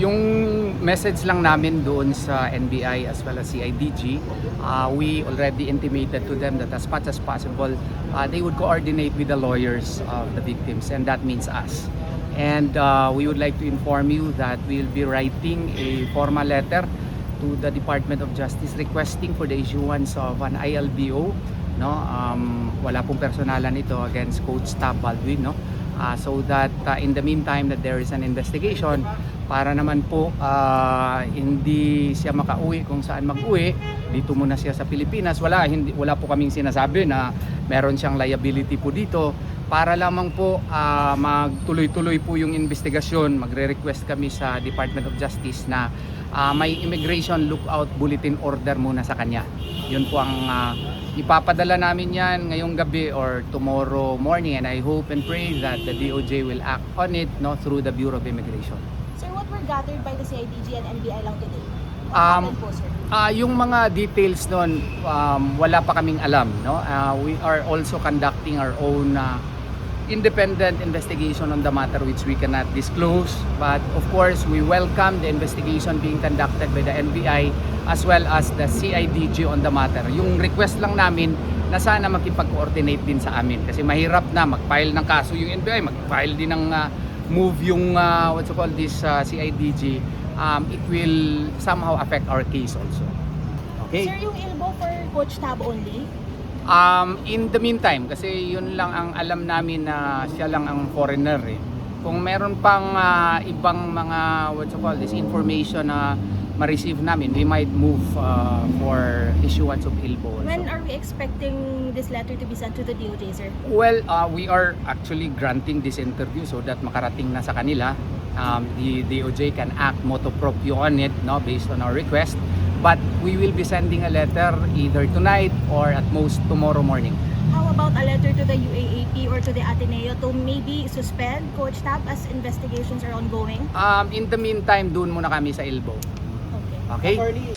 Yung message lang namin doon sa NBI as well as CIDG, we already intimated to them that as much as possible, they would coordinate with the lawyers of the victims, and that means us. And we would like to inform you that we'll be writing a formal letter to the Department of Justice requesting for the issuance of an ILBO, no? Wala pong personalan ito against Coach Tab Baldwin, no? So that in the meantime that there is an investigation, para naman po hindi siya makauwi kung saan mag-uwi, dito muna siya sa Pilipinas. Wala po kaming sinasabi na meron siyang liability po dito. Para lamang po magtuloy-tuloy po yung investigasyon, magre-request kami sa Department of Justice na may immigration lookout bulletin order muna sa kanya. Yun po ang ipapadala namin yan ngayong gabi or tomorrow morning, and I hope and pray that the DOJ will act on it, no, through the Bureau of Immigration. Sir, what were gathered by the CIDG and NBI lang today? What happened po, sir? Yung mga details nun, wala pa kaming alam, no? We are also conducting our own independent investigation on the matter, which we cannot disclose, but of course we welcome the investigation being conducted by the NBI as well as the CIDG on the matter. Yung request lang namin na sana makipag-coordinate din sa amin, kasi mahirap na mag-file ng kaso yung NBI, mag-file din ng move yung what you call this CIDG. It will somehow affect our case also. Okay? Sir, yung ILBO for Coach Tab only? In the meantime, kasi yun lang ang alam namin na siya lang ang foreigner eh. Kung meron pang ibang mga what you call this information na ma-receive namin, we might move for issuance of ILBO also. When are we expecting this letter to be sent to the DOJ, sir? Well, we are actually granting this interview so that makarating na sa kanila. The DOJ can act motu proprio on it, no, based on our request. But we will be sending a letter either tonight or at most tomorrow morning. How about a letter to the UAAP or to the Ateneo to maybe suspend Coach Tab as investigations are ongoing? In the meantime, doon muna kami sa ILBO. Okay. Okay?